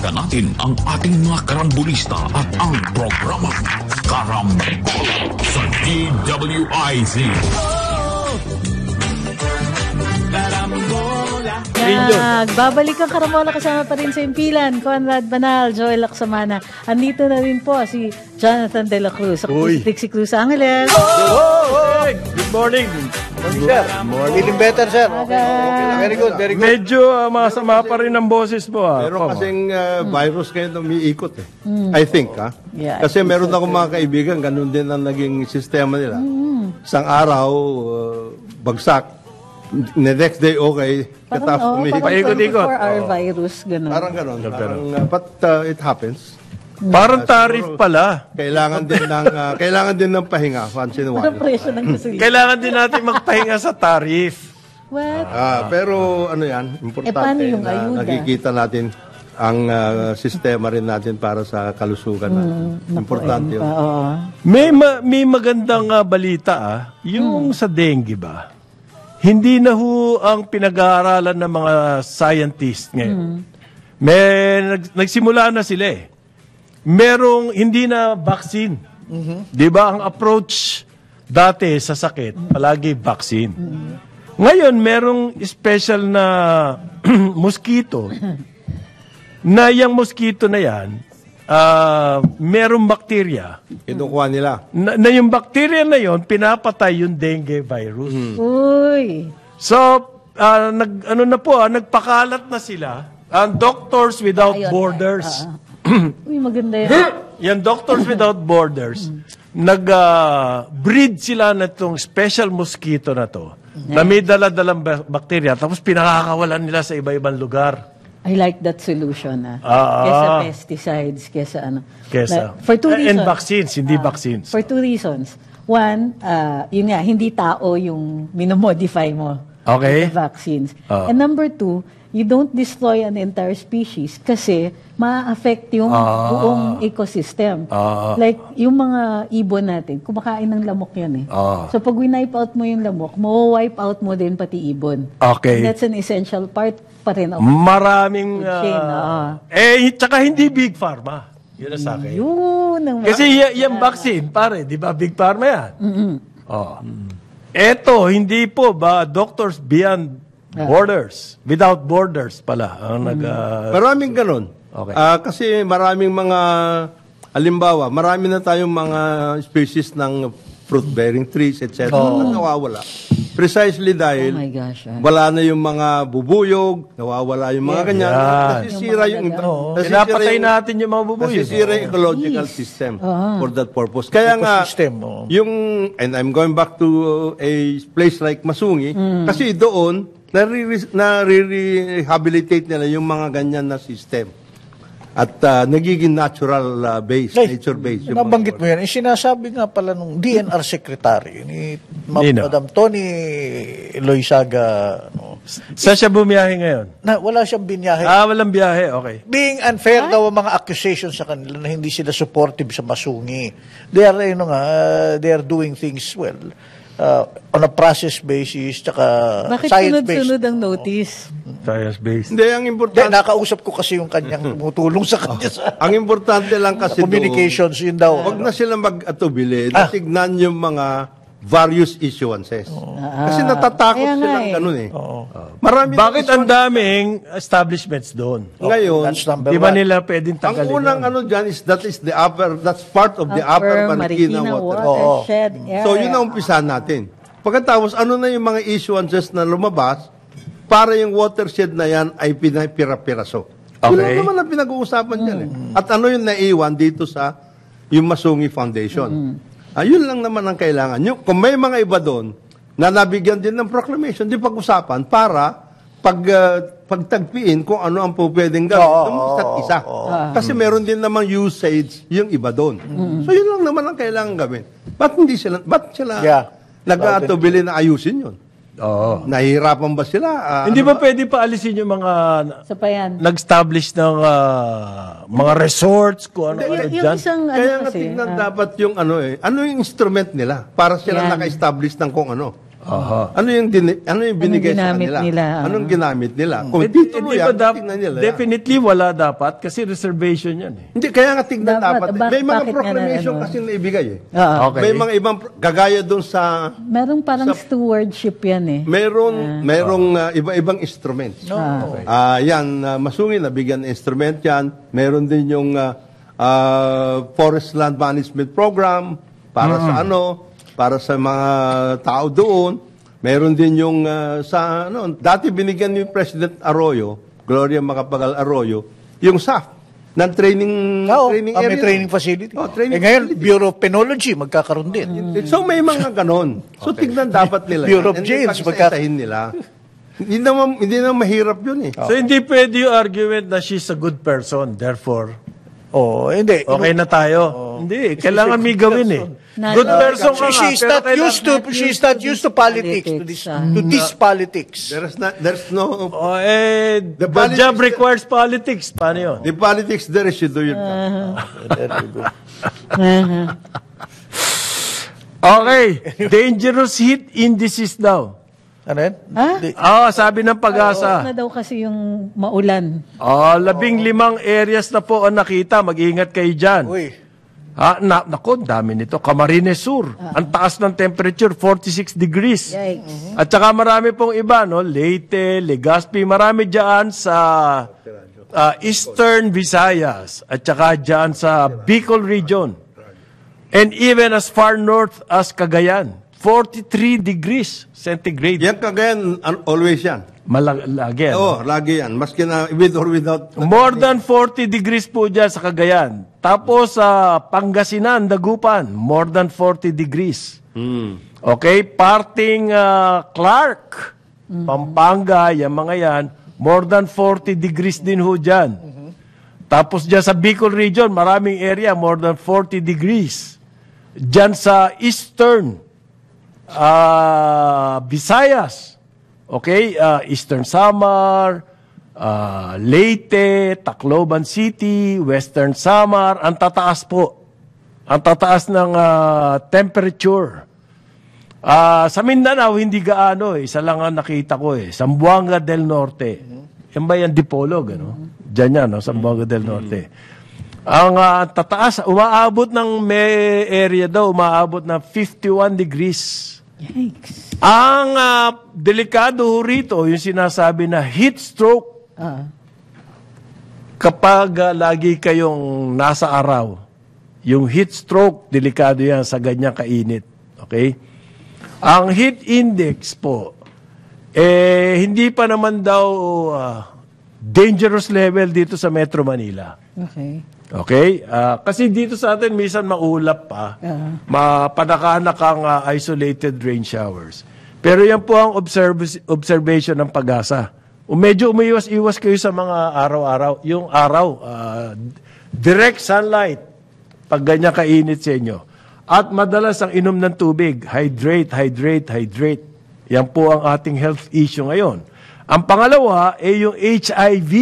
Dagdagan natin ang ating mga karambulista at ang programa Karambola sa DWIZ. Babalik ang Karambola kasama pa rin sa impilan. Conrad Banal, Joel Lacsamana. Andito na rin po si Jonathan De La Cruz. Ako si Trixie Cruz Angeles. Good morning. Sir. Feeling better, sir. Very good, very good. Medyo masama pa rin ang boses mo. Meron kasing virus kayo na umiikot eh. I think, ha? Yeah, Kasi meron akong mga kaibigan, ganun din ang naging sistema nila. Isang araw, bagsak. The next day, okay. Parang umiikot. Paikot-ikot. 24-hour virus, gano'n. Parang ganun. But it happens. Parang tarif pala. Kailangan din ng pahinga once in a while. Parang presyo ng gasolina. Kailangan din natin magpahinga sa tarif. What? Pero ano yan, importante paano yung na ayuda? nakikita natin ang sistema rin natin para sa kalusugan natin. Importante yun. May magandang balita yung sa dengue ba? Hindi na ho ang pinag-aaralan ng mga scientists ngayon. Nagsimula na sila eh. Merong hindi na vaccine. Di ba ang approach dati sa sakit, palagi vaccine. Ngayon, merong special na mosquito na yung mosquito na yan, merong bakterya. Kinukuha nila. Na yung bakterya na yon pinapatay yung dengue virus. Uy. So, nagpakalat na sila. Ang Doctors Without Borders. Uy, maganda yan. Yan, Doctors Without Borders, nag-breed sila na itong special mosquito na to. Na may dala-dalang bakterya, tapos pinakakawalan nila sa iba-ibang lugar. I like that solution. Kesa pesticides, kesa ano. For two reasons. And vaccines, hindi vaccines. For two reasons. One, yun nga, hindi tao yung minomodify mo. Okay. With the vaccines. And number two, you don't destroy an entire species kasi ma-affect yung buong ecosystem. Like, yung mga ibon natin, kumakain ng lamok yan eh. So, pag wipe out mo yung lamok, ma-wipe out mo din pati ibon. Okay. And that's an essential part pa rin of Maraming... food chain. Tsaka hindi Big Pharma. Yun ang sa akin. Yun ang Kasi yung vaccine, pare, di ba Big Pharma yan? Eto, hindi po ba Doctors Beyond Borders, Without Borders pala ang Maraming ganun. Okay. Kasi maraming mga, halimbawa, marami na tayong mga species ng fruit-bearing trees, etc. na nawawala. Precisely dahil Oh my gosh, wala na yung mga bubuyog, nawawala yung mga ganyan. Nasisira yung... Pinapatay natin yung mga bubuyog. Nasisira yung ecological system for that purpose. Kaya nga, yung... And I'm going back to a place like Masungi, kasi doon, nare-rehabilitate nila yung mga ganyan na system. At nagiging natural base, nature-based. Nabanggit mo yan. Sinasabi nga pala nung DNR Secretary ni Madam Tony Loizaga. Saan siya bumiyahe ngayon? Wala siyang binyahe. Walang biyahe. Okay. Being unfair daw ang mga accusations sa kanila na hindi sila supportive sa Masungi. They are doing things well. On a process basis, tsaka Bakit science-based. sunod-sunod ang notice? Science-based. Hindi, ang importante... Nakausap ko kasi yung kanyang tumutulong sa kanya sa ang importante lang kasi communications, yun daw. Huwag na sila mag-atubili. Natignan yung mga various issuances. Kasi natatakot silang ganun eh. Marami Bakit ang daming establishments doon? ngayon, Di ba nila pwedeng ang tagalin unang yun? ano dyan is that's part of the upper Marikina Watershed Area. So yun ang umpisahan natin. Pagkatapos, ano na yung mga issuances na lumabas para yung watershed na yan ay pinapira-piraso. Yun lang naman ang pinag-uusapan dyan eh. At ano yung naiwan dito sa yung Masungi Foundation. Ayun lang naman ang kailangan. Kung may mga iba doon na nabigyan din ng proclamation, di pag-usapan para pagtagpiin kung ano ang pwedeng gawin ng isa't isa. Kasi meron din namang usage yung iba doon. So yun lang naman ang kailangan gawin. Ba't sila nag-aatubili na ayusin yun? Nahihirapan ba sila? Hindi ba pwede pa alisin yung mga nag-establish ng mga resorts kung ano dyan? Kaya nga tignan dapat yung ano yung instrument nila para sila naka-establish ng kung ano. Ano yung binigay sa ginamit kanila? nila? Anong ginamit nila? Kung Di titulo ba yan, dap- tingnan nila. definitely wala dapat kasi reservation yan eh. Hindi, kaya nga tignan Dapat, dapat. May mga bakit nga proclamation na, ano? kasi naibigay eh. Oo. Okay. May mga ibang, gagaya doon sa, Merong parang stewardship yan eh. merong iba-ibang instruments. Masungin, nabigyan ng instrument yan. Meron din yung Forest Land Management Program para sa para sa mga tao doon. Meron din yung dati binigyan ni President Arroyo, Gloria Macapagal Arroyo, yung SAF ng training May area. training facility. Training ngayon, facility. Bureau of Penology, magkakaroon din. So may mga ganon. So tignan dapat nila. Bureau of And Jails, pag-isahin nila. Hindi naman mahirap yun eh. So hindi pwede yung argument na she's a good person, therefore Hindi. okay na tayo. Hindi, kailangan may gawin eh. Good person ka nga. She's pero not used to not she's used not to used to this politics, politics, to this politics. There's no The politics- job requires politics. Paano yun? the politics there is you do your job. Okay. Dangerous heat indices daw. Ano yan? Sabi ng Pag-asa. Na daw kasi yung maulan. 15 areas na po ang nakita. Mag-ingat kayo dyan. Uy. Naku, dami nito. Camarines Sur. Ang taas ng temperature, 46 degrees. Yikes. At saka marami pong iba, no? Leyte, Legazpi, marami dyan sa Eastern Visayas. At saka dyan sa Bicol region. And even as far north as Cagayan. 43 degrees centigrade. Yan kagayan, always yan. Lagi. Oo, lagi yan. Maski na with or without. More than 40 degrees po dyan sa Cagayan. Tapos sa Pangasinan, Dagupan, more than 40 degrees. Okay? Parting Clark, Pampanga, yung mga yan, more than 40 degrees din ho dyan. Tapos dyan sa Bicol region, maraming area, more than 40 degrees. Dyan sa Eastern Visayas, okay, Eastern Samar, Leyte, Tacloban City, Western Samar, ang tataas po. Ang tataas ng temperature. Sa Mindanao, hindi gaano eh. Isa lang ang nakita ko eh. Zamboanga del Norte. Yan ba yan, Dipolog, ano? Diyan yan, no? Zamboanga del Norte. Ang tataas, umaabot ng may area daw, umaabot ng 51 degrees. Yikes. Ang delikado ho rito, yung sinasabi na heat stroke. Kapag lagi kayong nasa araw, yung heat stroke, delikado yan sa ganyang kainit. Okay? Ang heat index po, hindi pa naman daw dangerous level dito sa Metro Manila. Okay. Okay? Kasi dito sa atin, minsan maulap pa. Mapanakanak ang isolated rain showers. Pero yan po ang observation ng Pag-asa. Medyo umiwas-iwas kayo sa mga araw-araw. Yung araw, direct sunlight, pag ganyan kainit sa inyo. At madalas ang inom ng tubig, hydrate, hydrate, hydrate. Yan po ang ating health issue ngayon. Ang pangalawa, yung HIV.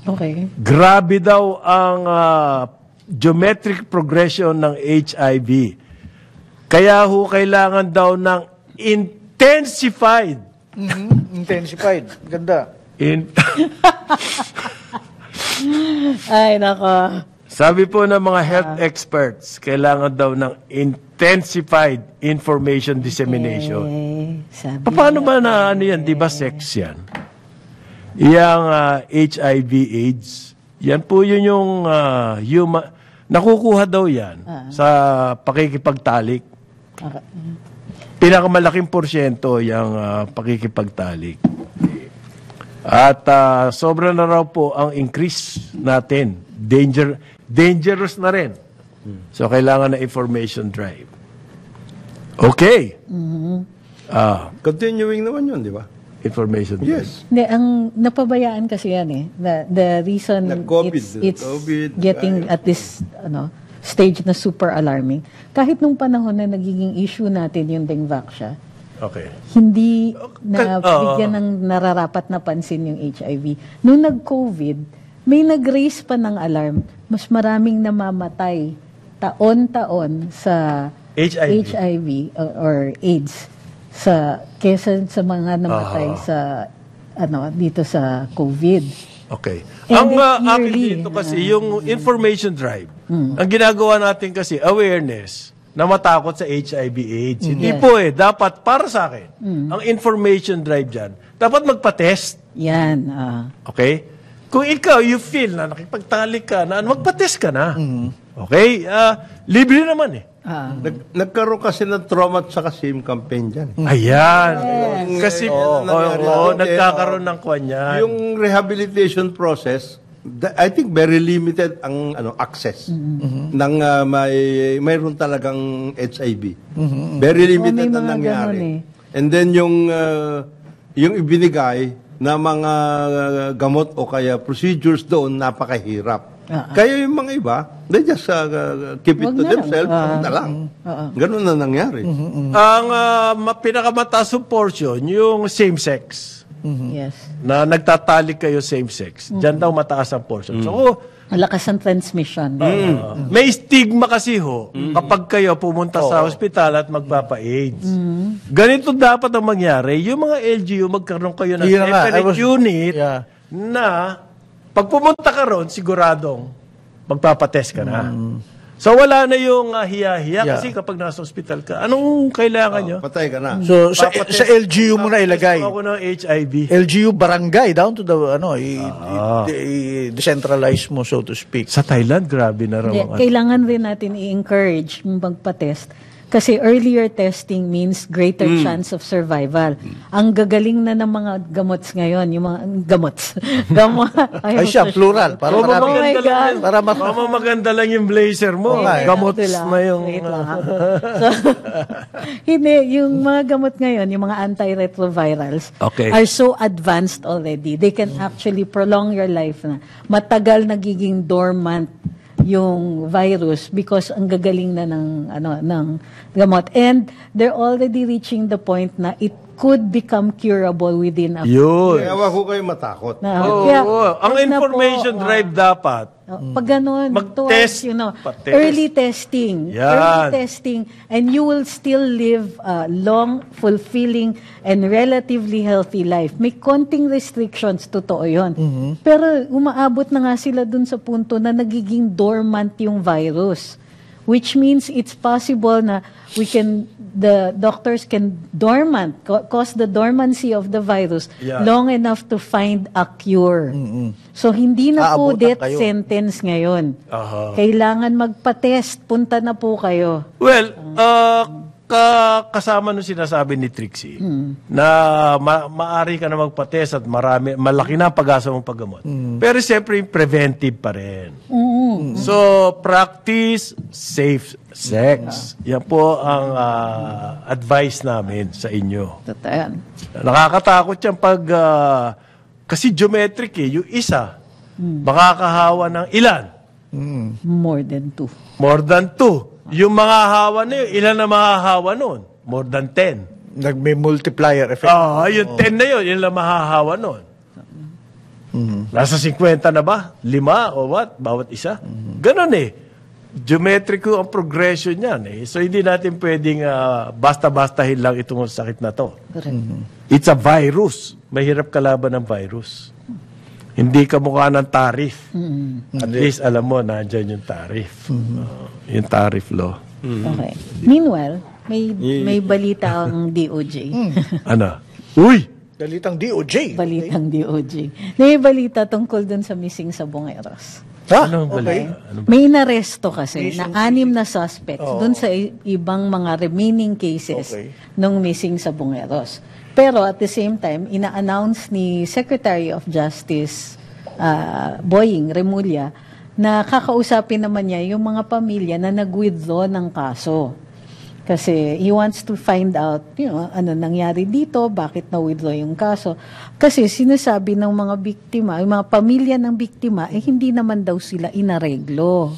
Okay. Grabe daw ang geometric progression ng HIV. Kaya ho kailangan daw ng intensified. Intensified. Ganda. Ay, nako. Sabi po ng mga health experts, kailangan daw ng intensified information dissemination. Sabi Paano ba na ano yan? Di ba sex yan? Yang HIV AIDS, yan po yun yung nakukuha daw yan sa pakikipagtalik. Pinakamalaking porsyento yung pakikipagtalik. At sobra na raw po ang increase natin. Dangerous na rin. So, kailangan na information drive. Okay. Continuing naman yun, di ba? Information drive. Yes. Hindi, ang napabayaan kasi yan eh. The reason COVID, it's COVID, getting at this stage na super alarming. Kahit nung panahon na nagiging issue natin yung Dengvaxia, Okay. hindi na bigyan ng nararapat na pansin yung HIV. Nung nag-COVID, may nag-raise pa ng alarm. Mas maraming namamatay taon-taon sa HIV. HIV or AIDS kesa sa mga namatay sa dito sa COVID. Okay. And Ang it's akin yearly. dito kasi, yung information drive, ang ginagawa natin kasi, awareness na matakot sa HIV/AIDS. Hindi Yes. po dapat para sa akin, ang information drive dyan, dapat magpa-test. Yan. Okay? Kung ikaw, you feel na nakipagtalik ka, na magpa-test ka na. Okay? Libre naman Nagkaroon kasi ng trauma at saka SIM campaign dyan. Ayan. Kasi, nangyari nagkakaroon ng kanya. Yung rehabilitation process, I think very limited ang access ng mayroon talagang HIV. Very limited may na mga nangyari. ganun And then yung ibinigay na mga gamot o kaya procedures doon napakahirap. Kaya yung mga iba, they just keep it Wag to na lang. themselves, na lang. Ganun na nangyari. Ang pinakamataas ng portion, yung same-sex. Yes. Na nagtatalik kayo same-sex. Diyan daw mataas ang portion. So, Malakas ang transmission. may stigma kasi kapag kayo pumunta sa hospital at magpapa-AIDS. Ganito dapat ang mangyari. Yung mga LGU, magkaroon kayo ng Yun nga, separate unit Yeah. na pag pumunta ka ron, siguradong magpapatest ka na. So wala na yung hiya-hiya Yeah. kasi kapag nasa hospital ka, anong kailangan nyo? Patay ka na. So, sa LGU mo na ilagay. Ako ng HIV. LGU barangay down to the decentralize mo, so to speak. Sa Thailand, grabe na raw. Hindi, kailangan rin natin i-encourage yung magpa-test. Kasi earlier testing means greater chance of survival. Ang gagaling na ng mga gamots ngayon, yung mga gamots. Ay siya, plural. Para marami. Oh my God. Para Mama, maganda lang yung blazer mo. Gamots Ito lang. na yung... Wait lang, ha? So, hindi, yung mga gamot ngayon, yung mga antiretrovirals, Okay. are so advanced already. They can actually prolong your life na. Matagal nagiging dormant yung virus because ang gagaling na ng gamot. And they're already reaching the point na it could become curable within a Yun. Kaya wag ko kayo matakot. Kaya, Ang wag na information po, drive dapat. pag ganun, Mag-test. towards, Pa-test. early testing. Yan. Early testing, and you will still live a long, fulfilling, and relatively healthy life. May konting restrictions, totoo yun. Pero umaabot na nga sila dun sa punto na nagiging dormant yung virus. Which means it's possible na the doctors can cause the dormancy of the virus Yeah. long enough to find a cure. So, hindi na po Aabutan death kayo. sentence ngayon. Aha. Kailangan magpa-test. Punta na po kayo. Well, kasama nung sinasabi ni Trixie na maari ka na magpa-test at malaki na ang pag-asa mong paggamot. Pero siyempre, preventive pa rin. So, practice safe sex. Yan po ang advice namin sa inyo. Totoo yan. Nakakatakot yan pag kasi geometric yung isa makakahawa ng ilan? More than 2. More than 2. Yung mga hawa na yun, ilan na mahahawa nun? More than 10. May multiplier effect. Yung 10 na yun, ilan na mahahawa nun? Nasa 50 na ba? 5 o what? Bawat isa? Ganon Geometric ang progression yan So hindi natin pwedeng basta-bastahin lang itong sakit na to. Correct. It's a virus. Mahirap kalaban ng virus. Hindi ka mukha ng tariff. At least alam mo, nandyan yung tariff. Yung tariff law. Okay. Meanwhile, may balita ang DOJ. Ano? Uy! Dalitang DOJ. Balitang DOJ. May balita tungkol dun sa missing sa Bongeros. Anong balita? May inaresto kasi na 6 na suspects dun sa ibang mga remaining cases nung missing sa Bongeros. Pero at the same time, ina-announce ni Secretary of Justice Boying Remulla na kakausapin naman niya yung mga pamilya na nag-withdraw ng kaso. Kasi he wants to find out, ano nangyari dito, bakit na-withdraw yung kaso. Kasi sinasabi ng mga biktima, yung mga pamilya ng biktima, hindi naman daw sila inareglo.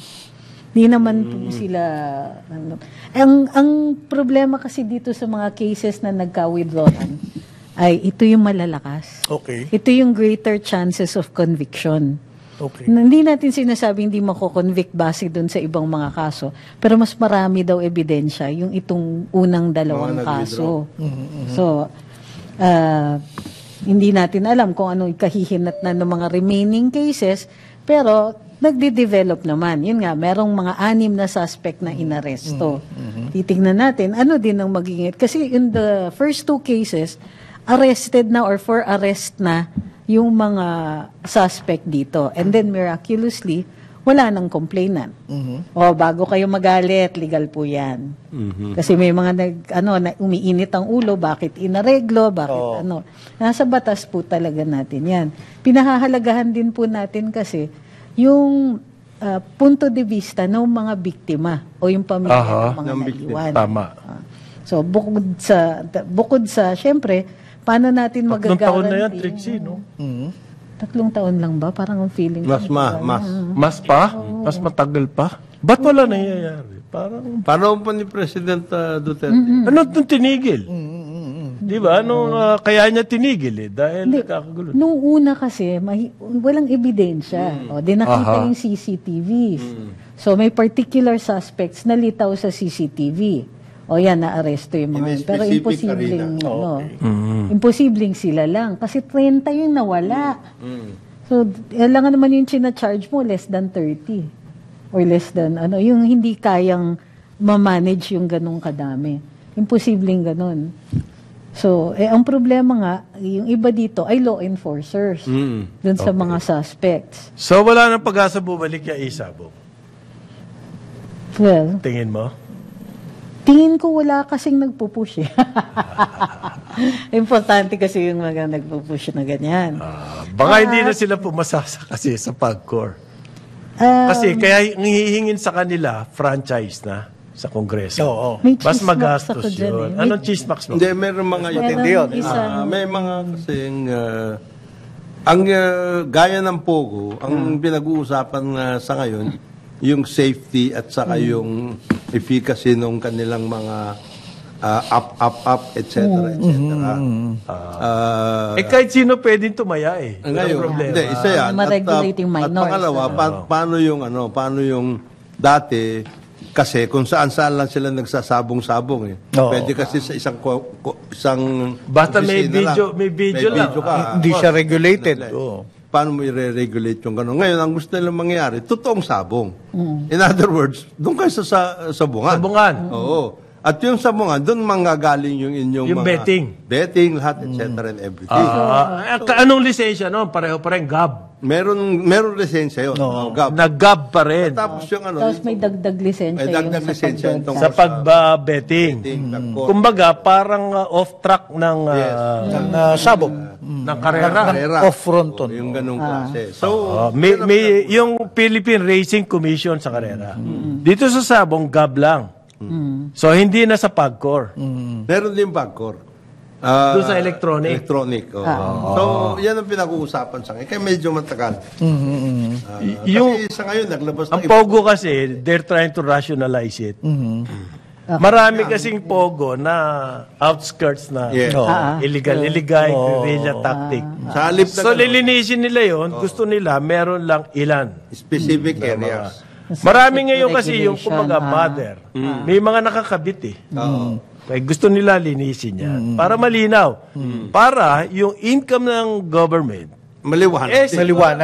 Hindi naman po sila... Ang problema kasi dito sa mga cases na nagka-withdrawan, ay ito yung malalakas. Okay. Ito yung greater chances of conviction. Okay. Hindi natin sinasabi hindi mako-convict base doon sa ibang mga kaso, pero mas marami daw ebidensya yung itong unang dalawang Mga nag-withdraw. kaso. So, hindi natin alam kung ano ikahihinat na ng mga remaining cases, pero nagde-develop naman. Yun nga, merong mga 6 na suspect na inaresto. Titingnan natin, ano din ang magiging... Kasi in the first 2 cases, arrested na or for arrest na yung mga suspect dito. And then miraculously, wala nang complainant. O bago kayo magalit, legal po yan. Kasi may mga umiinit ang ulo, bakit inareglo, bakit ano. Nasa batas po talaga natin yan. Pinahahalagahan din po natin kasi yung punto de vista ng mga biktima o yung pamilya ng mga naiwan. Tama. So bukod sa syempre, paano natin 3 magagaranti? taon na yan, Trixie, no? 3 taon lang ba? Parang ang feeling. Mas. Mas pa? Mas matagal pa? Ba't wala nangyayari? Parang... Paano pa ni President Duterte? Ano itong tinigil? Di ba? Kaya niya tinigil dahil nakakagulo. Nung una kasi, walang ebidensya. O, di nakita yung CCTVs. So, may particular suspects na litaw sa CCTV. O yan, na-aresto yung mga In a yun. Pero specific imposibleng, arena. imposibleng sila lang. Kasi 30 yung nawala. So, lang naman yung charge mo, less than 30. Or less than, yung hindi kayang ma-manage yung ganong kadami. Imposibleng ganon. So, ang problema nga, yung iba dito ay law enforcers dun sa mga suspects. So, wala nang pag-asa bumalik yung Isabong? Well, Tingin mo? tingin ko wala kasing nagpupush eh. Importante kasi yung mga nagpupush na ganyan. Baka hindi na sila pumasasa kasi sa PAGCOR. Kasi kaya hihingin sa kanila, franchise na sa Kongreso. Oo. May Mas chismox magastos ako dyan yun. eh. Anong chismox mo? Hindi, meron mga Matindi yun. may mga kasing gaya ng Pogo, ang pinag-uusapan sa ngayon, yung safety at saka yung efficacy ng kanilang mga up, etc. Kahit sino pwedeng tumaya eh. Ngayon, hindi, isa yan. Ma-regulating At minors. pangalawa, paano yung dati, kasi kung saan-saan lang sila nagsasabong-sabong eh. Oo. Pwede kasi sa isang Basta may opisina video- may video lang. ka. Hindi siya regulated. Oo. Paano mo i-regulate yung gano'n? Ngayon, ang gusto nilang mangyari, totoong sabong. In other words, doon kayo sa sabungan. Sabungan. Oo. At yung sabungan, doon manggagaling yung inyong Yung mga... betting. lahat, etc. and everything. Anong lisensya no? Pareho pa rin, GAB. Meron lisensya yun. Gab. Nag-GAB pa rin. Tapos yung Tapos may dagdag lisensya May dagdag yung lisensya pagbenta. itong- Sa pag-betting. Kumbaga, parang off-track ng Sabog. ng karera. Off-fronton. Yung ganong klase. So, May yung Philippine Racing Commission sa karera. Dito sa Sabong, GAB lang. So, hindi na sa PAGCOR. meron din Bagcor. Doon sa electronic. Electronic. So, yan ang pinag-uusapan sa akin. Kaya medyo matagal. Yung, Kasi sa ngayon, naglabas ang ng Pogo kasi, they're trying to rationalize it. Marami kasing Pogo na outskirts na Yes. illegal, guerrilla tactic. Sa halip na So, lilinisin nila yon. Gusto nila, meron lang ilan. specific areas. Strict Marami ngayon kasi yung regulation, kumbaga mother. May mga nakakabit eh. Kaya gusto nila linisin yan. Para malinaw. Para yung income ng government, Maliwanag.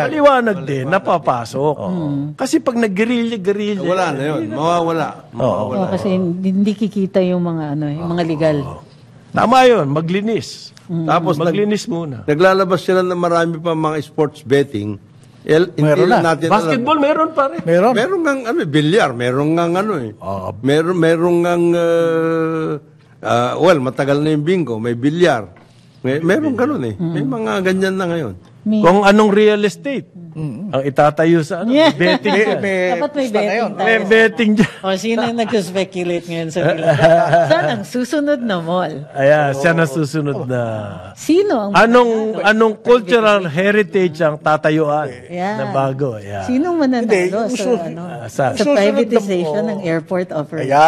maliwanag din, napapasok. Kasi pag nag-guerrilla, Wala na yun. Mawawala. Oo, kasi hindi kikita yung mga yung mga legal. Tama yun, maglinis. Tapos Maglinis muna. naglalabas sila ng marami pa mga sports betting. Meron na. Natin Basketball meron pa rin. Meron. Meron ngang bilyar, meron ngang meron ngang matagal na yung bingo, may bilyar. Meron ganun eh. May mga ganyan na ngayon. Kung anong real estate ang itatayo sa Yeah. betting dyan. Dapat may betting tayo. May betting dyan. O, sino yung nag-speculate ngayon sa nila? Saan ang susunod na mall? Ayan, siya na susunod na. Sino ang... Anong cultural heritage ang tatayuan Yeah. na bago? Ayan. Sino mananalo Hindi, yung sa sa- sa privatization ng airport operation? Ayan,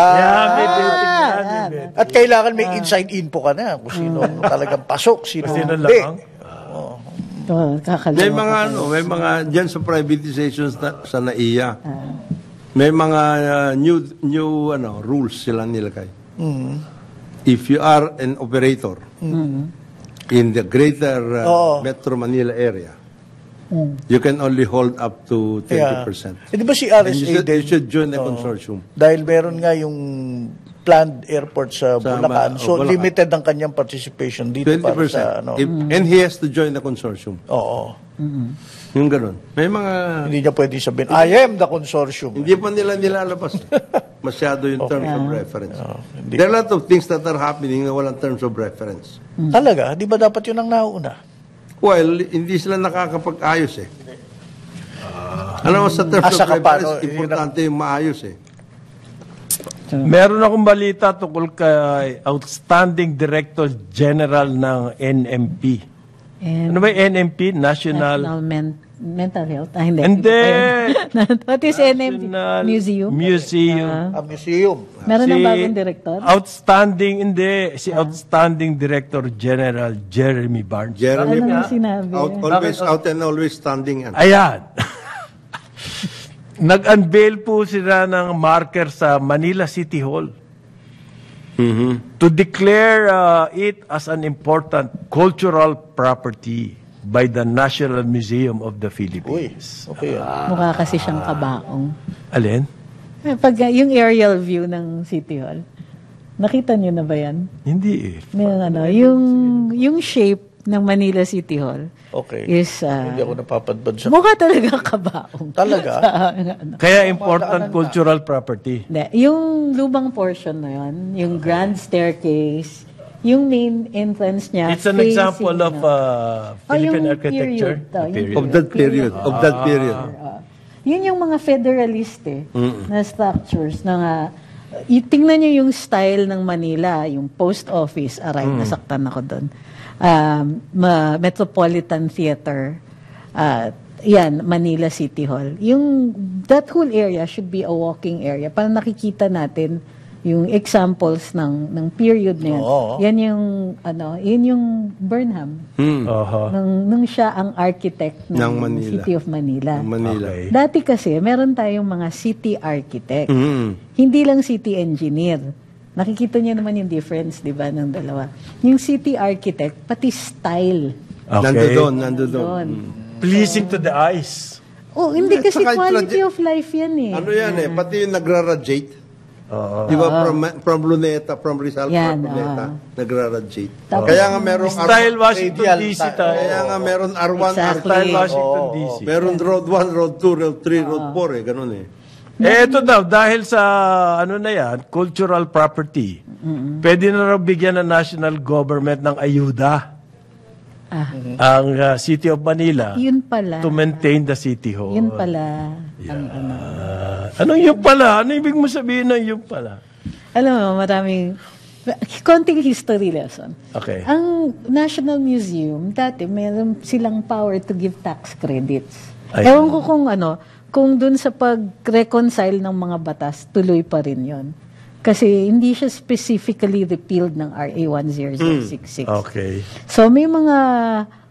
may Ayan. betting yan, may betting. At kailangan may inside info ka na kung sino talagang pasok, sino Sino hindi. lang? Kakaliwa May mga may mga diyan sa privatizations sa NAIA. May mga new rules sila nilagay. If you are an operator in the greater Metro Manila area, you can only hold up to 20%. Di ba si And RSA you should join the consortium. dahil meron nga yung planned airport sa Bulacan, so Bulacan. limited ang kanyang participation dito 20%. para sa And he has to join the consortium. Oo. Yung ganun. May mga... Hindi niya pwede sabihin, I am the consortium. Hindi pa nila nilalabas. Masyado yung terms of reference. hindi. There are a lot of things that are happening na walang terms of reference. Talaga? Di ba dapat yun ang nauna? Well, hindi sila nakakapag-ayos eh. Alam mo, sa terms of Saka reference, paano, importante yung maayos eh. Meron akong balita tungkol kay Outstanding Director General ng NMP. And Ano ba yung NMP? National Mental Health. Hindi. Hindi. What is NMP? National Museum? Museum. Ang museum. Meron ng bagong director? Outstanding, hindi. Si Outstanding Director General Jeremy Barnes. Jeremy, Ano yung sinabi? always out and always standing. Ayan. Nag-unveil po sila ng marker sa Manila City Hall to declare it as an important cultural property by the National Museum of the Uy, Philippines. okay. Mukha kasi siyang kabaong. Alin? Pag yung aerial view ng City Hall, nakita niyo na ba yan? Hindi eh. Yung shape ng Manila City Hall Okay. is Hindi ako napapadbad sa... mukha talaga kabaong. Talaga? Kaya important cultural property. Hindi, yung lumang portion na yun, yung grand staircase, yung main entrance niya. It's an facing example of Philippine yung architecture. period, Of that period. Of that period. Yun yung mga federalist na structures na tingnan nyo yung style ng Manila, yung post office, nasaktan ako doon. Metropolitan Theater, yan, Manila City Hall. That whole area should be a walking area para nakikita natin yung examples ng period na yan. Oo. Yan yung Burnham. Nung siya ang architect ng Manila. City of Manila. Manila. Okay. Dati kasi, meron tayong mga city architect. Hindi lang city engineer. Nakikita niyo naman yung difference, di ba, ng dalawa. Yung city architect, pati style. Okay. Nando doon. Pleasing to the eyes. Oh, hindi kasi Saka quality of life yan eh. Ano yan eh, pati yung nagra-radiate. Di ba, from Luneta, from Rizal, Yan, from Luneta, nagra-radiate. Tapos- Kaya nga merong Style Washington Radial DC style. tayo. Kaya nga meron R1, Exactly. Style R2, Washington DC. meron Road 1, Road 2, Road 3, Road 4 ganun eh. Ito daw, dahil sa cultural property, pwede na raw bigyan ng national government ng ayuda ang City of Manila Yun pala. to maintain the City Hall. Yun pala. Anong yun pala? Ano ibig mo sabihin ng yun pala? Alam mo, maraming... Konting history lesson. Okay. Ang National Museum, dati meron silang power to give tax credits. Ay. Ewan ko kung dun sa pag-reconcile ng mga batas, tuloy pa rin yon. Kasi hindi siya specifically repealed ng RA 10066. Okay. So may mga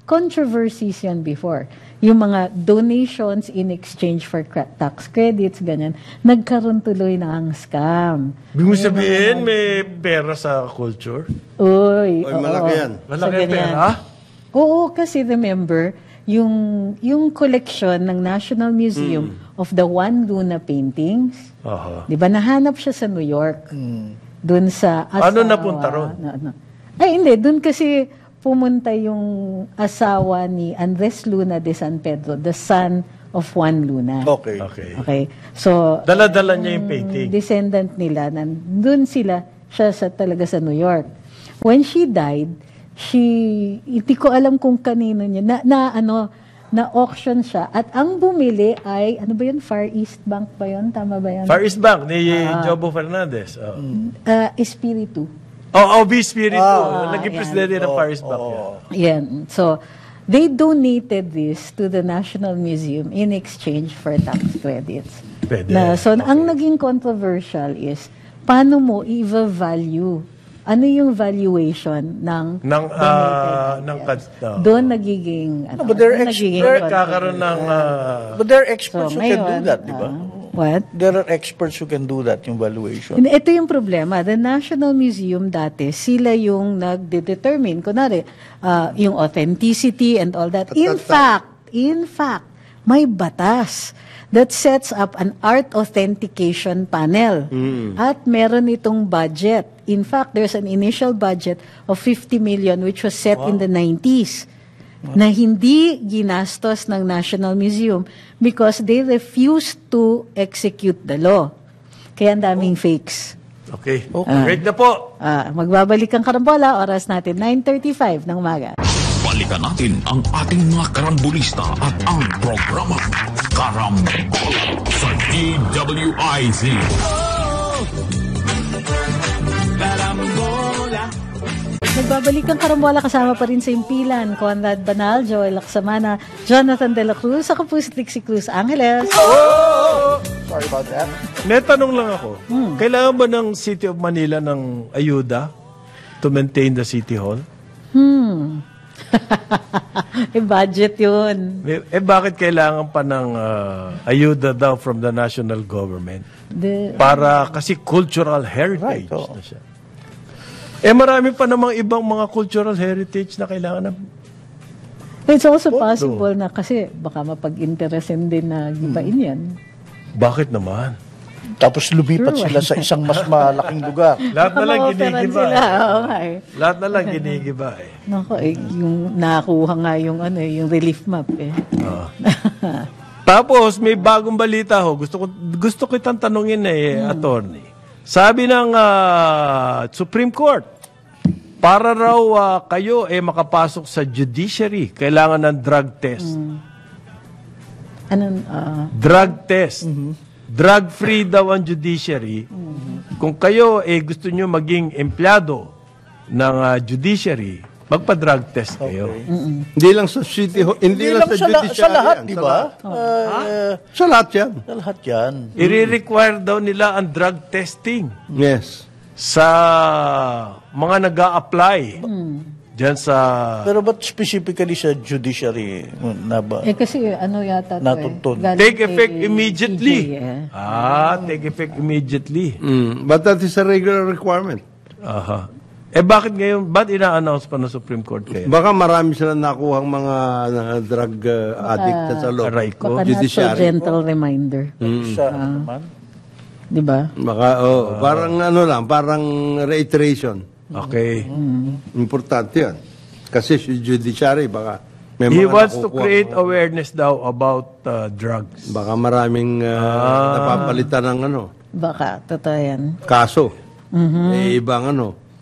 controversies yan before. Yung mga donations in exchange for tax credits, ganyan. Nagkaroon tuloy ng scam. Ibig mo sabihin, may pera sa culture? Uy, Oy, malaki yan. Malaki So, ganyan. pera? Oo, kasi remember, yung collection ng National Museum of the Juan Luna paintings, di ba, nahanap siya sa New York. Doon sa asawa. Ano napunta ron? Ay, hindi. Doon kasi pumunta yung asawa ni Andres Luna de San Pedro, the son of Juan Luna. Okay. Okay. Okay. So, Dala-dala niya yung painting. descendant nila, nandun siya talaga sa New York. When she died, hindi ko alam kung kanino niya, na-auction siya. At ang bumili ay, ano ba yun? Far East Bank ba yun? Tama ba yun? Far East Bank ni Jobo Fernandez. Espiritu. B. Spiritu. Naging presidente ng Far East Bank. Yan. So, they donated this to the National Museum in exchange for tax credits. Pwede. So, ang naging controversial is, paano mo i-value ano yung valuation ng doon nagiging but they're kakaroon ng But there are experts who can do that, di ba? What? There are experts who can do that, yung valuation. Ito yung problema. The National Museum dati, sila yung nagde-determine, kunwari, yung authenticity and all that. In fact, may batas that sets up an art authentication panel. At meron itong budget. In fact, there's an initial budget of 50 million which was set in the 90s na hindi ginastos ng National Museum because they refused to execute the law. Kaya ang daming fakes. Okay. Great na po. Magbabalik ang karambola, oras natin 9:35 ng umaga. Balikan natin ang ating mga karambulista at ang programa Karambola sa DWIZ. Nagbabalik ang karambola, kasama pa rin sa impilan, Conrad Banal, Joel Laksamana, Jonathan De La Cruz, ako po si Trixie Cruz Angeles. Sorry about that. May tanong lang ako. Kailangan ba ng City of Manila ng ayuda to maintain the City Hall? Budget yun. Bakit kailangan pa ng ayuda daw from the national government? Para kasi cultural heritage na siya. Marami pa namang ibang mga cultural heritage na kailangan ng... It's also possible na kasi baka mapag-interesin din na gibain yan. Bakit naman? Tapos lumipat sila sa isang mas malaking lugar. Lahat na lang ginigiba. Lahat na lang ginigiba eh. Naku, yung nakuha nga yung yung relief map eh. Tapos may bagong balita ho. Gusto ko itang tanungin attorney. Sabi ng Supreme Court, para raw kayo makapasok sa judiciary, kailangan ng drug test. Drug test. Drug-free daw ang judiciary. Kung kayo gusto nyo maging empleyado ng judiciary, magpa-drug test kayo. Hindi lang sa City Hall, hindi lang sa judiciary. Sa lahat, di ba? Sa lahat yan. Sa lahat yan. I-require daw nila ang drug testing. Yes. Sa mga nag-a-apply dyan sa... Pero ba't specifically sa judiciary na ba? Kasi yata natuntun. Take effect immediately. Take effect immediately. But that is a regular requirement. Aha. Bakit ngayon, ba't ina-announce pa ng Supreme Court kayo? Baka marami silang nakuhang mga drug addict sa loob. Aray ko. Baka not so gentle reminder. Naman? Di ba? Baka, parang parang reiteration. Okay. Importante yan. Kasi si judiciary, baka may He mga wants to nakukuha create awareness daw about drugs. Baka maraming napapalitan ng Baka, totoo yan. kaso. May ibang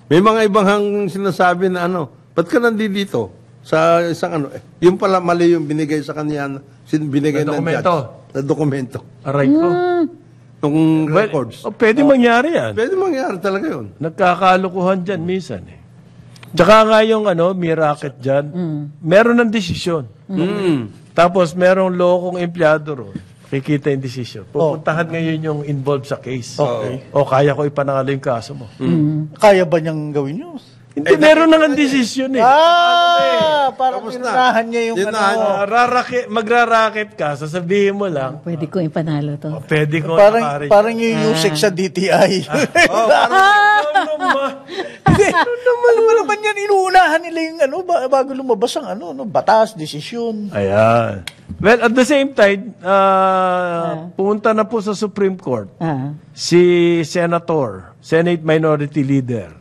May mga ibang sinasabi na ba't ka nandito? Sa isang yung pala mali yung binigay sa kanya, binigay ng judge. Na dokumento. Aray ko. Yung records. Pwede mangyari yan. Pwede mangyari talaga yun. Nagkakalukuhan dyan minsan eh. Tsaka nga yung may racket dyan, meron ng desisyon. Tapos merong lokong empleyado ron. Kikita yung desisyon. Pupuntahan ngayon yung involved sa case. Okay. Kaya ko ipanalo yung kaso mo. Kaya ba niyang gawin yun? Hindi, meron na nga desisyon eh. Parang pinunahan niya yung magraraket ka, sasabihin mo lang, Pwede ko ipanalo to. pwede ko Parang yung usik sa DTI. Ano naman yan, inuunahan nila yung bago lumabas ang batas, desisyon. Ayan. Well, at the same time, pumunta na po sa Supreme Court si Senate Minority Leader,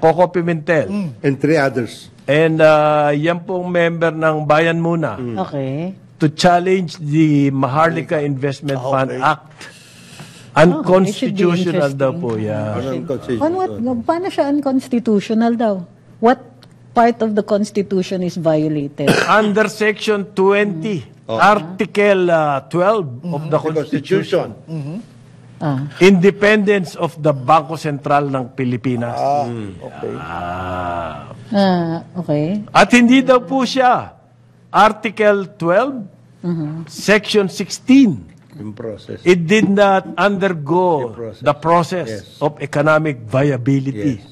Coco Pimentel. And 3 others. And yan pong member ng Bayan Muna Okay. to challenge the Maharlika Investment Fund Act. Unconstitutional daw po yan. Paano siya unconstitutional daw? What part of the Constitution is violated? Under Section 20, Article 12 of the Constitution. Independence of the Bangko Sentral ng Pilipinas. Okay. Okay. At hindi daw po siya Article 12, Section 16 Yung process. It did not undergo process. the process Yes. of economic viability.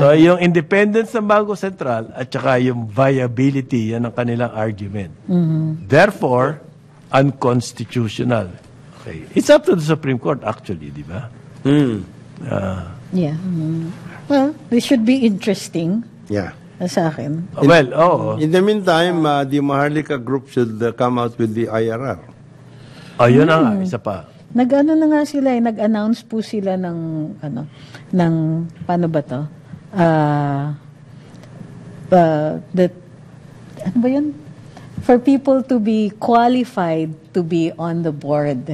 So, yung independence ng Bangko Sentral at saka yung viability, yan ang kanilang argument. Therefore, unconstitutional. Okay. It's up to the Supreme Court actually, di ba? Yeah. Well, this should be interesting Yeah. sa akin. Well, oo. In the meantime, the Maharlika group should come out with the IRR. Yun na nga, isa pa. Nag-ano na nga sila, nag-announce po sila ng, paano ba to? Ano ba yun? For people to be qualified to be on the board.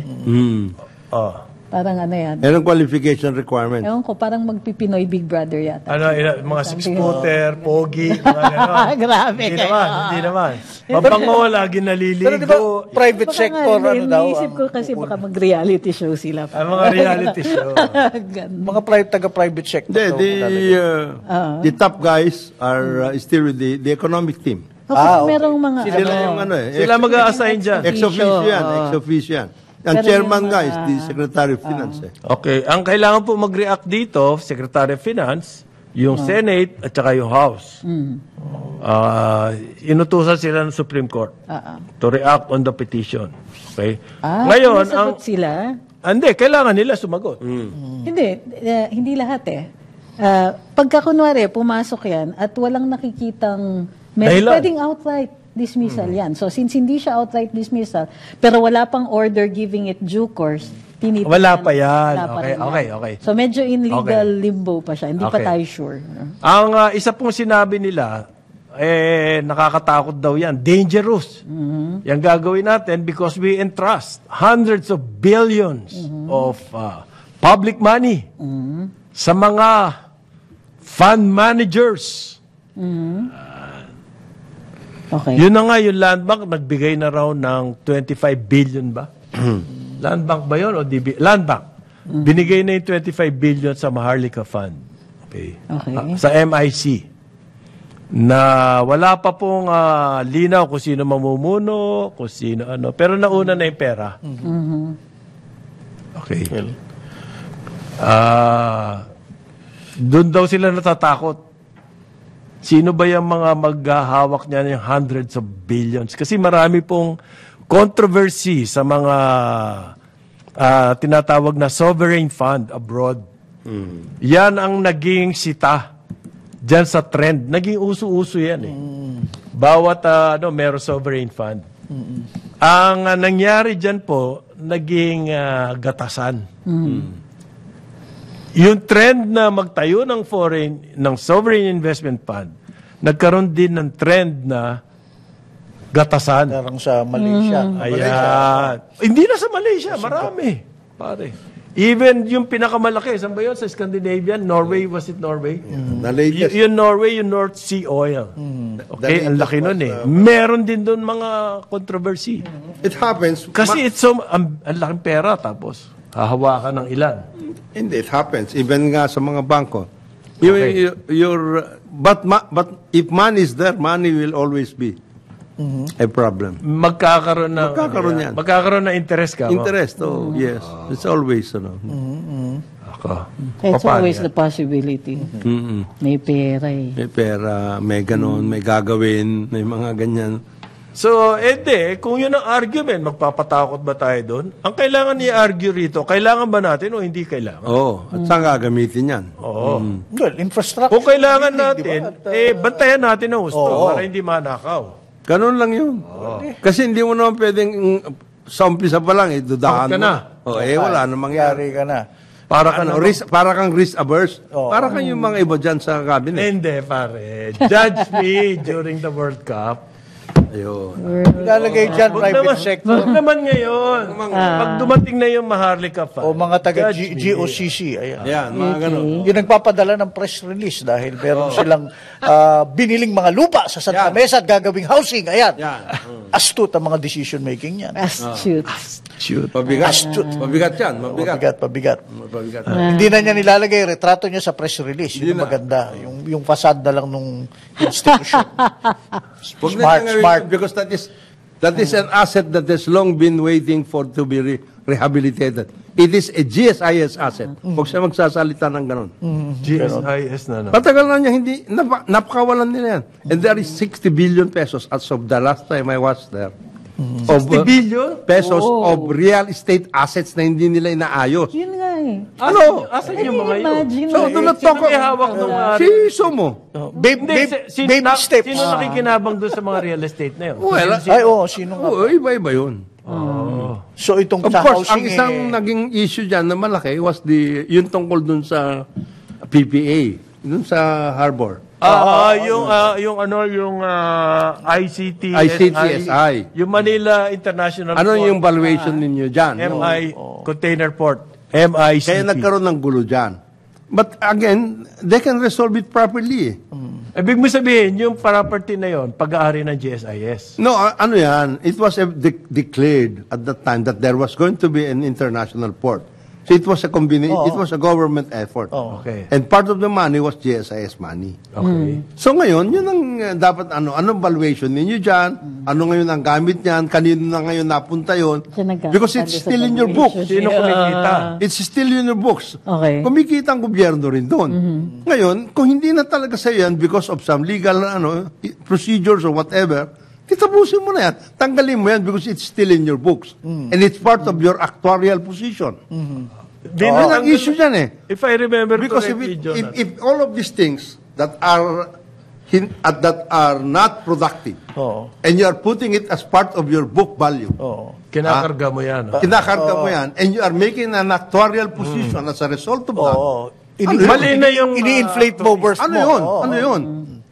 Parang ano yan. Anong qualification requirement? Ewan ko, parang magpipinoy Big Brother yata. Mga six-footer, pogi, mga gano'n. Grabe kayo. Hindi naman. Mabango, lagi naliligo. Pero di ba, private Baka sector, nga, ano daw? iniisip ko kasi baka mag-reality show sila. Ang mga reality show. Mga taga-private sector. Hindi, the top guys are still with the economic team. Okay, merong mga Sila yung Sila mag-a-assign dyan. ex-officio yan, ex-officio yan. Ang Pero chairman yung, nga is the Secretary of Finance. Okay, ang kailangan po mag-react dito, Secretary of Finance, yung Senate at saka yung House. Inutusan sila ng Supreme Court to react on the petition. Okay? Ngayon, sumasagot sila? Hindi, kailangan nila sumagot. Hindi lahat eh. Pagka kunwari, pumasok yan at walang nakikitang Dahilan. pwedeng outright dismissal yan. So, since hindi siya outright dismissal, pero wala pang order giving it due course, tinitignan. Wala pa yan. Wala pa rin yan. Okay. So, medyo in legal limbo pa siya. Hindi pa Okay. tayo sure. Ang isa pong sinabi nila, nakakatakot daw yan. Dangerous. Yan gagawin natin because we entrust hundreds of billions of public money sa mga fund managers. Okay. Yun na nga, yung Land Bank, nagbigay na raw ng 25 billion ba? Land Bank ba yun? O Land Bank. Binigay na yung 25 billion sa Maharlika Fund. Okay. Sa MIC. Na wala pa pong linaw kung sino mamumuno, kung sino ano. Pero nauna na yung pera. Okay. Doon daw sila natatakot. Sino ba yung mga maghahawak niya ng hundreds of billions? Kasi marami pong controversy sa mga tinatawag na sovereign fund abroad. Yan ang naging sita dyan sa trend. Naging uso-uso yan eh. Bawat meron sovereign fund. Ang nangyari dyan po, naging gatasan. Yung trend na magtayo ng sovereign investment fund, nagkaroon din ng trend na gatasan. Parang sa Malaysia. Ayan. Hindi na sa Malaysia, marami. Pare. Even yung pinakamalaki, saan ba yun? Sa Scandinavian? Norway, was it Norway? The latest. Yung Norway, yung North Sea Oil. Okay, ang laki nun eh. Meron din doon mga controversy. It happens. Kasi ang laking pera tapos hahawakan ng ilan. Hindi, it happens. Even nga sa mga bangko. Okay. But if money is there, money will always be a problem. Magkakaroon yan. Magkakaroon ng interest ka. Interest, yes. It's always, Ako. It's Paano always yan? the possibility. May pera eh. May pera, may ganon, may gagawin, may mga ganyan. So, kung yun ang argument, magpapatakot ba tayo doon? Ang kailangan i-argue rito, kailangan ba natin o hindi kailangan? Oo. At saan gagamitin yan? Oo. Well, infrastructure. Kung kailangan Di natin, ba? bantayan natin ang gusto Oo. para hindi manakaw. Ganon lang yun. Kasi hindi mo naman pwedeng sa umpisa pa lang, dudahan Takot ka mo. na. Wala namang Mangyari ka na. Para kang risk averse. Oo. Para kang yung mga iba dyan sa cabinet. Hindi, pare. Judge me during the World Cup. Ayun. Ilalagay dyan private sector. Huwag naman ngayon. Pag dumating na yung Maharlika Fund. O mga taga judge me. GOCC. Ayan. Yan, mga ganon. Yung nagpapadala ng press release dahil meron silang biniling mga lupa sa Santa Yan. Mesa at gagawing housing. Ayan. Yan. Astute ang mga decision making yan. Astute. Shoot. Pabigat. Astute. Pabigat yan. Mabigat. Pabigat. Pabigat. Hindi na niya nilalagay retrato niya sa press release. Yun ang maganda. Yung facade na lang nung institution. Huwag na Smart, niya smart. because that is That is an asset that has long been waiting for to be rehabilitated. It is a GSIS asset. Huwag siya magsasalita ng ganon. GSIS na. Matagal na niya, hindi, napakawalan nila yan. And there is 60 billion pesos as of the last time I was there. 60 billion? Pesos of real estate assets na hindi nila inaayos. Yun nga eh. Ano? Asan yung mga yun? Imagine So, do not talk Sino may hawak ng mga... Si Somo. Baby steps. Sino nakikinabang doon sa mga real estate na yun? Well, Ay, sino nga? iba-iba yun. So, itong Of sa course, ang housing isang naging issue dyan na malaki was yung tungkol dun sa PPA, dun sa harbor. Yung ICTSI. Yung Manila International Ano Port. yung valuation ninyo dyan? Container Port. MICT. Kaya nagkaroon ng gulo dyan. But again, they can resolve it properly. Ibig mo sabihin, yung property na yon, pag-aari ng GSIS. No, ano yan, it was declared at that time that there was going to be an international port. So it was a combination, it was a government effort. Okay. And part of the money was GSIS money. Okay. So ngayon, yun ang dapat anong valuation ninyo dyan, ano ngayon ang gamit niyan, kanino na ngayon napunta yun. Because it's still in your books. Sino kumikita? It's still in your books. Okay. Kumikita ang gobyerno rin doon. Ngayon, kung hindi na talaga sa yan because of some legal procedures or whatever, kitapusin mo na yan. Tanggalin mo yan because it's still in your books. And it's part of your actuarial position. Yun ang issue dyan eh. If I remember Because correctly, Jonathan. if all of these things that are not productive, and you are putting it as part of your book value, Kinakarga mo yan. kinakarga mo yan, and you are making an actuarial position as a result of that, Mali na yung... ini-inflate mo, worth ano mo. yun? Ano yun?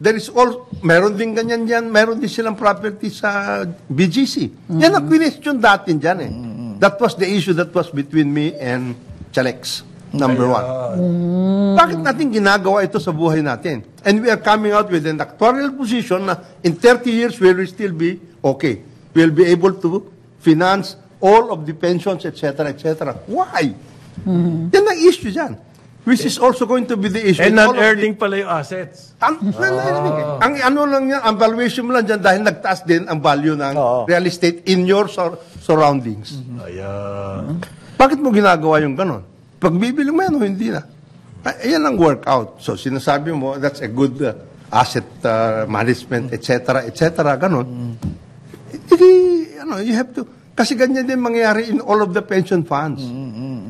There is meron din ganyan dyan, meron din silang property sa BGC. Yan ang question datin dyan eh. That was the issue that was between me and Chalex, number one. Bakit natin ginagawa ito sa buhay natin? And we are coming out with an actuarial position na in 30 years we will still be okay. We will be able to finance all of the pensions, etc., etc. Why? Yan ang issue dyan. Which is also going to be the issue. And non-earning pala yung assets. Ang ano lang yan, ang valuation mo lang dyan dahil nagtaas din ang value ng real estate in your surroundings. Ayan. Bakit mo ginagawa yung ganon? Pag bibili mo yan o hindi na. Ayan ang workout. So sinasabi mo, that's a good asset management, etc., ganon. You have to, kasi ganyan din mangyayari in all of the pension funds.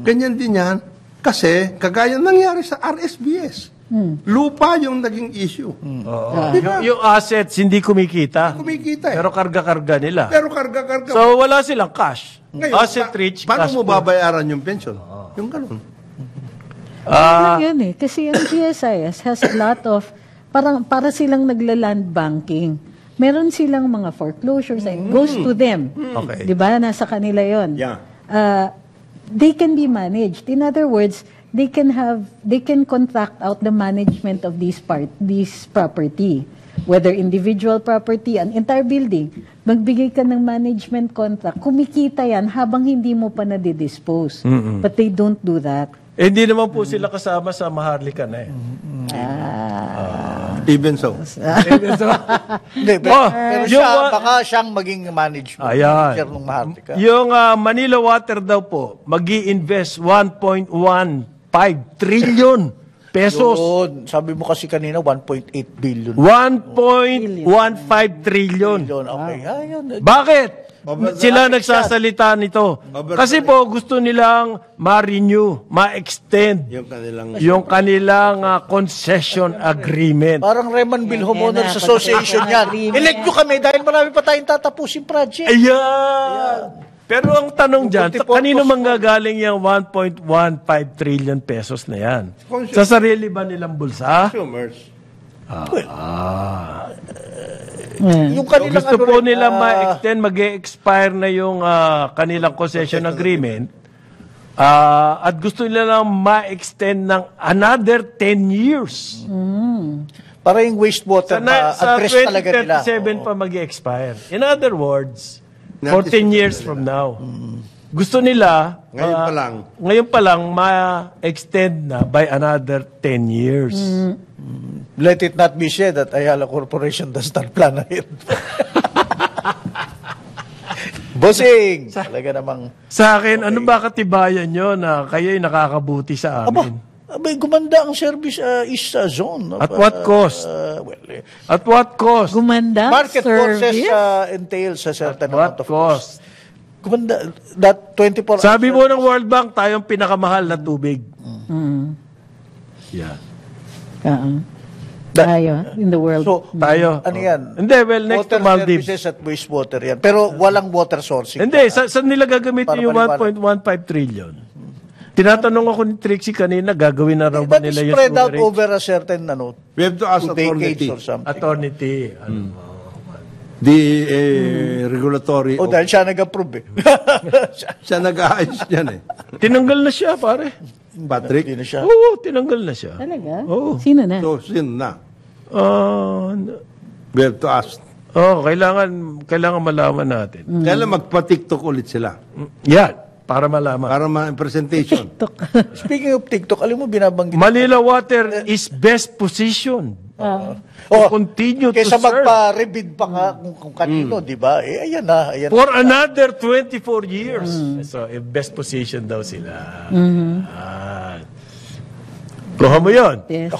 Ganyan din yan. Kasi, kagaya nangyari sa RSBS. Lupa yung naging issue. Diba? Yung assets, hindi kumikita. Kumikita eh. Pero karga-karga nila. Pero karga-karga. So, wala silang cash. Ngayon, Asset rich, paano cash mo poor. babayaran yung pension? Yung ganun. Yun eh. Kasi ang GSIS has a lot of, para silang nagla-land banking. Meron silang mga foreclosures and goes to them. Okay. Di ba? Nasa kanila yon. Yeah. They can be managed. In other words, they can contract out the management of these property. Whether individual property, an entire building, magbigay ka ng management contract, kumikita yan habang hindi mo pa nadidispose. But they don't do that. Eh, hindi naman po sila kasama sa Maharlika na eh. Even so. Hindi, pero baka siyang maging management. Ayan. Manager ng Maharlika. Yung Manila Water daw po, mag-i-invest 1.15 trillion pesos. Yun. Sabi mo kasi kanina, 1.8 billion. 1.15 trillion. Okay. Ayun. Bakit? Sila nagsasalita nito. Kasi po gusto nilang ma-renew, ma-extend yung kanilang concession agreement. Parang Reman Bill Homeowners Association yan. Elect nyo kami dahil marami pa tayong tatapusin project. Ayan! Pero ang tanong dyan, kanino manggagaling yung 1.15 trillion pesos na yan? Sa sarili ba nilang bulsa? Consumers. Yung kanilang Gusto po nila ma-extend, mag-expire na yung kanilang concession agreement. At gusto nila lang ma-extend ng another 10 years. para yung wastewater Sa address talaga nila. 2037 pa mag-expire. In other words, 14 years from now. Gusto nila, ngayon pa lang, ma-extend na by another 10 years. Let it not be said that Ayala Corporation does not plan ahead. Bossing! Talaga namang... Sa akin, ano ba katibayan nyo na kayo'y nakakabuti sa amin? Abay, gumanda ang service East Zone. At what cost? At what cost? Gumanda Market service. forces entails a certain amount What of cost. cost? Gumanda, that 24 Sabi mo ng World Bank, tayong pinakamahal na tubig. Yeah. Tayo, in the world. So, Tayo. ano yan? Hindi, well, next Water to Maldives. services at wastewater yan. Pero walang water sourcing. Hindi, saan nila gagamitin Para yung maliwanag. 1.15 trillion? Tinatanong ako ni Trixie kanina, gagawin na raw ba That is nila yung spread out sewerage? over a certain, We have to ask 2 decades authority. or something. Authority. The regulatory. O dahil siya nag-approve eh. Siya nag-aayos yan eh. Tinanggal na siya, pare. Patrick. Hindi na siya. Oo, tinanggal na siya. Talaga? Oo. Sino na? So, sin na. Ah, We have to ask. kailangan malaman natin. Kailan magpa-TikTok ulit sila? Yan, para malaman. Para ma-presentation. Speaking of TikTok, alam mo binabanggit. Manila Water is best positioned to continue to Kesa serve magpa-rebid pa nga kung kanino, di ba? Eh, ayan na. Ayan for another 24 years. So, best position daw sila. Kuha mo yun. Yes.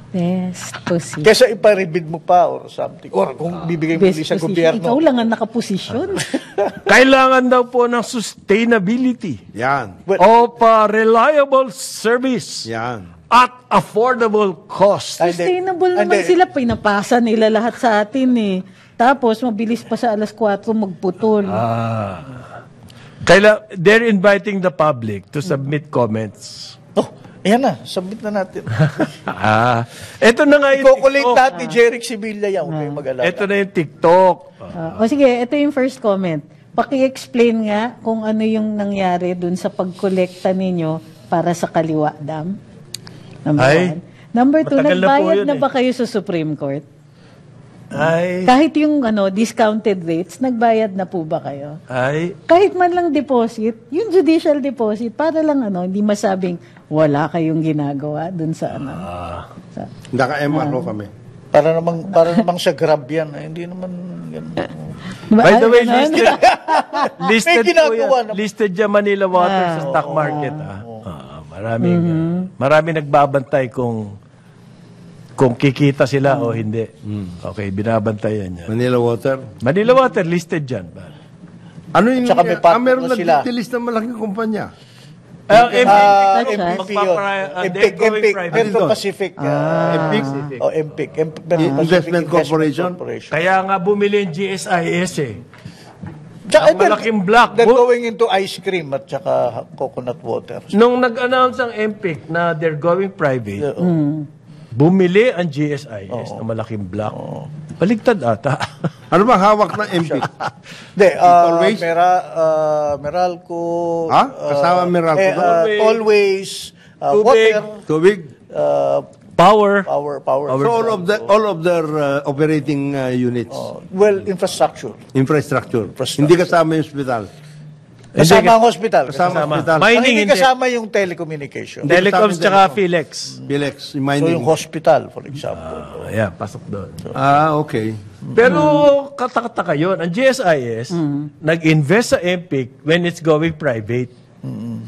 Best position. Kesa ipa-rebid mo pa or something. Or kung bibigay mo Best sa position. gobyerno. Ikaw lang ang nakaposisyon. Kailangan daw po ng sustainability Yan. of reliable service Yan. at affordable cost. Ay, hindi. Sustainable naman Hindi. sila. Pinapasa nila lahat sa atin eh. Tapos, mabilis pa sa alas 4 magputol. They're inviting the public to submit comments. Oh, ayan na. Submit na natin. Ito na nga yung Kukulit TikTok. natin Jeric Sevilla yan. Huwag kayong mag-alala. Ito na yung TikTok. O sige, ito yung first comment. Paki-explain nga kung ano yung nangyari dun sa pagkolekta ninyo para sa Kaliwa Dam. Number Ay, 1. Number 2, matagal na po nagbayad yun na ba kayo sa Supreme Court? Ay, Kahit yung discounted rates, nagbayad na po ba kayo? ay. Kahit man lang deposit, yung judicial deposit, para lang hindi masabing wala kayong ginagawa dun sa sa, Naka-MRO kami. Para namang sa Grab yan. Hindi naman ganun. Diba? By the way, Ganon? listed May ginagawa po yan. na- Listed dyan Manila Water sa stock market. Maraming nagbabantay kung kikita sila o hindi. Okay, binabantayan yan. Manila Water. Manila Water, listed dyan. Ano yung... Tsaka may partner meron na sila. nag-list ng malaking kumpanya. MP That's yun. They're going MPIC, private. Metro Pacific. MPIC. Oh, MPIC. Metro Pacific Investment Corporation. Kaya nga bumili yung GSIS eh. Tsaka, Ang malaking block. They're going into ice cream at tsaka coconut water. Nung nag-announce ang MPIC na they're going private, bumili ang GSIS na malaking block. Baligtad ata. Ano ba hawak ng MP? Hindi, Always? Meralco. Kasama Meralco doon? Always. Tubig. Water. Tubig. Power. Power. So all of their operating units. Well, infrastructure. Infrastructure. Hindi kasama yung hospital. Kasama ang hospital. Kasama hospital. Ang Mining hindi hindi. kasama yung telecommunication. Telecoms tsaka Philex. Philex, yung So mining. yung hospital, for example. Ayan, pasok doon. Okay. Pero katakataka yun. Ang GSIS, nag-invest sa MPIC when it's going private. Ang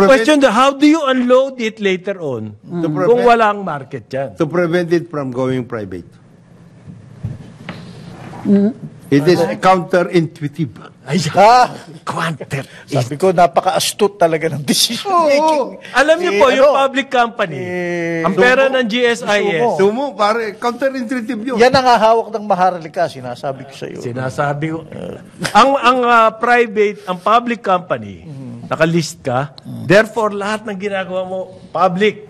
question, how do you unload it later on kung walang market yan? To prevent it from going private. It is counterintuitive. Ay, quanter. Sabi ko, napaka-astute talaga ng decision making. Alam niyo po, yung public company, ang pera ng GSIS, Sumo, pare, counterintuitive yun. Yan ang hahawak ng Maharlika, sinasabi ko sa iyo. sinasabi ko, ang private, ang public company, nakalist ka, therefore, lahat ng ginagawa mo, public.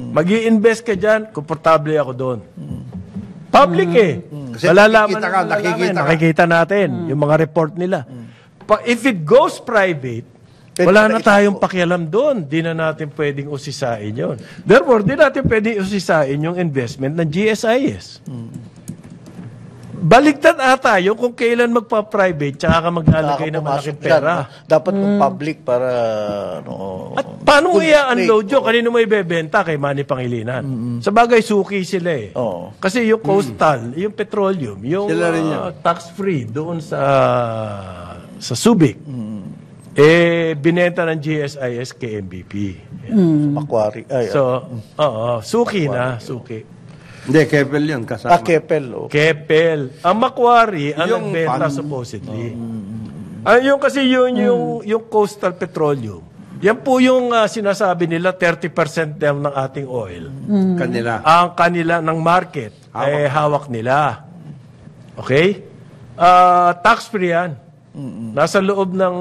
Mag-i-invest ka dyan, komportable ako doon. Public eh. Kasi Malalaman nakikita ka. nakikita natin yung mga report nila. If it goes private, Pwede wala na na tayong pakialam doon. Di na natin pwedeng usisain yun. Therefore, di natin pwedeng usisain yung investment ng GSIS. Baligtad ata yung kung kailan magpa-private tsaka ka maglalagay ng Pumasok malaking pera. dyan, no? Dapat kung public para At paano mo full i-unload display. yun? Kanino mo ibebenta? Kay Manny Pangilinan. Sa bagay, suki sila eh. Oo. Kasi yung coastal, yung petroleum, yung Sila rin yun. tax-free doon sa Subic, binenta ng GSIS kay MVP. Macquarie. Ay, So, suki na, suki. Hindi, Keppel yun. Kasama. Keppel. Oh. Keppel. Ang Macquarie, ang Yung nagbenta fund. supposedly. Yung kasi yung coastal petroleum, yan po yung sinasabi nila 30% daw ng ating oil. Kanila. Ang kanila ng market ay hawak nila. Okay? Tax-free yan. Nasa loob ng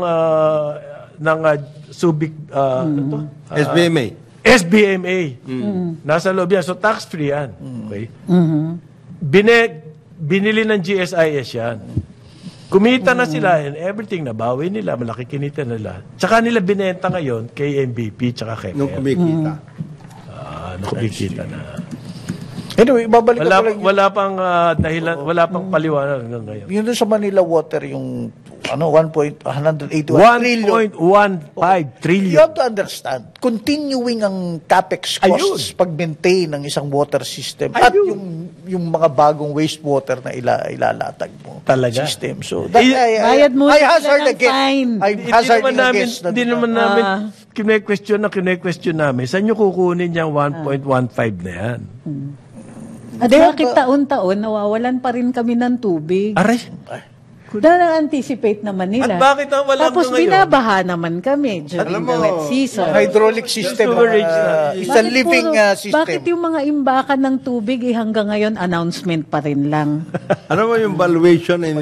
Subic ano to? SBMA. SBMA. Nasa loob yan. So, tax-free yan. Okay? Binili ng GSIS yan. Kumita na sila and everything nabawi nila, malaki kinita nila. Tsaka nila binenta ngayon kay MVP tsaka kay Nung kumikita. kumikita na. Anyway, babalik Wala, ako lang. wala pang dahilan, wala pang paliwanag hanggang ngayon. Yung doon sa Manila Water, yung 1.181 trillion. 1.15 trillion. You have to understand, continuing ang capex costs pag-maintain ng isang water system at yung mga bagong wastewater na ilalatag mo. Talaga? System. So, that, Bayad muna I sila hazard ng again. fine. I'm hazarding against na Hindi naman namin kine-question namin. Saan nyo kukunin yung 1.15 na yan? At bakit taon-taon nawawalan pa rin kami ng tubig? Aray! Dahil na-anticipate naman nila. At bakit ang wala Tapos ngayon? binabaha naman kami during the wet season. hydraulic system. storage It's a Bakit living system. Bakit yung mga imbakan ng tubig hanggang ngayon announcement pa rin lang? Ano mo yung valuation and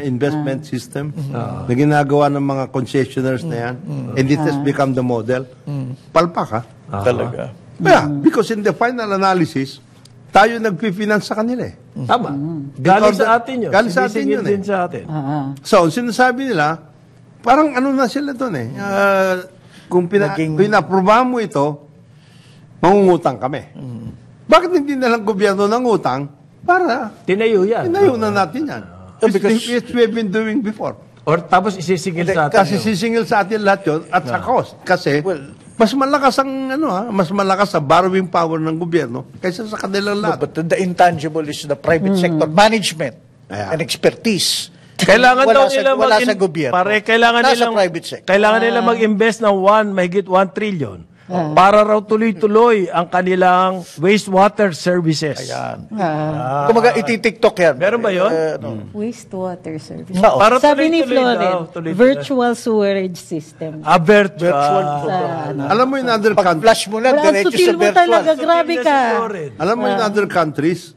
investment system na ginagawa ng mga concessionaires na yan? And it has become the model. Palpak, ha? Talaga. Yeah, because in the final analysis, tayo nagpi-finance sa kanila eh. Tama. Galing sa atin yun. Galing sa atin Sinisingil yun eh. din sa atin. So, sinasabi nila, parang ano na sila doon eh. Kung pinaprobahan mo ito, mangungutang kami. Bakit hindi na lang gobyerno ng utang para Tinayo yan. tinayo na natin yan? It's we've been doing before. Or tapos isisingil sa atin. Kasi sisingil sa atin lahat yun at sa cost. Kasi mas malakas ang mas malakas sa borrowing power ng gobyerno kaysa sa kanilang lahat. But the intangible is the private sector management and expertise. Kailangan daw nila wala sa gobyerno. Pare, kailangan Nasa nilang private sector. Kailangan nila mag-invest ng mahigit 1 trillion para raw tuloy-tuloy ang kanilang wastewater services. Ayan. Kumaga, iti-tiktok yan. Meron ba yun? Wastewater service. Oo. Para Sabi ni tuloy-tuloy daw, Floren, tuloy-tuloy. virtual sewerage system. Virtual Alam mo in other countries, Pag-flash mo na, Wala, ang diretso sutil sa mo virtual. talaga, grabe ka. alam mo in other countries,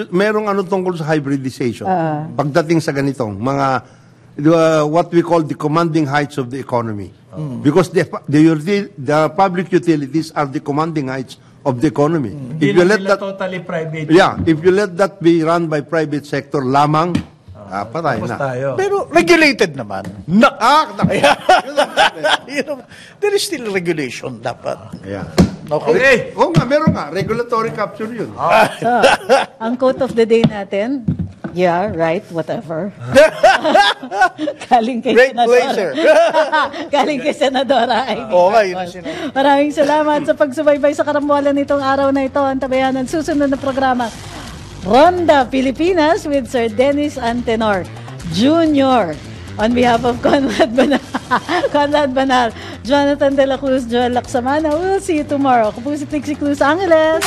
merong ano tungkol sa hybridization. Pagdating sa ganitong mga what we call the commanding heights of the economy. Because the public utilities are the commanding heights of the economy. Hindi If you na let sila that totally private. if you let that be run by private sector lamang, patay Tapos na. tayo. Pero regulated naman. There is still regulation dapat. Ayan. Okay. Oo nga, meron nga. Regulatory capture yun. So, ang quote of the day natin, yeah, right, whatever. Galing kay Great Senadora. blazer. Galing kay Senadora. Amy Okay, yun Marcos. ang sinabi. Maraming salamat sa pagsubaybay sa karambulan nitong araw na ito. Ang tabayan ng susunod na programa, Ronda Pilipinas with Sir Dennis Antenor Jr. On behalf of Conrad Banal, Jonathan De La Cruz, Joel Laksamana, we'll see you tomorrow. Ako po si Trixie Cruz Angeles.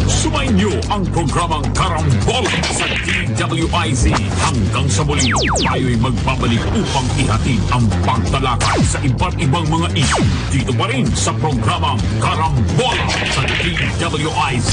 Sumainyo ang programang Karambola sa DWIZ. Hanggang sa muli, tayo'y magbabalik upang ihatid ang pagtalakay sa iba't ibang mga issue. Dito pa rin sa programang Karambola sa DWIZ.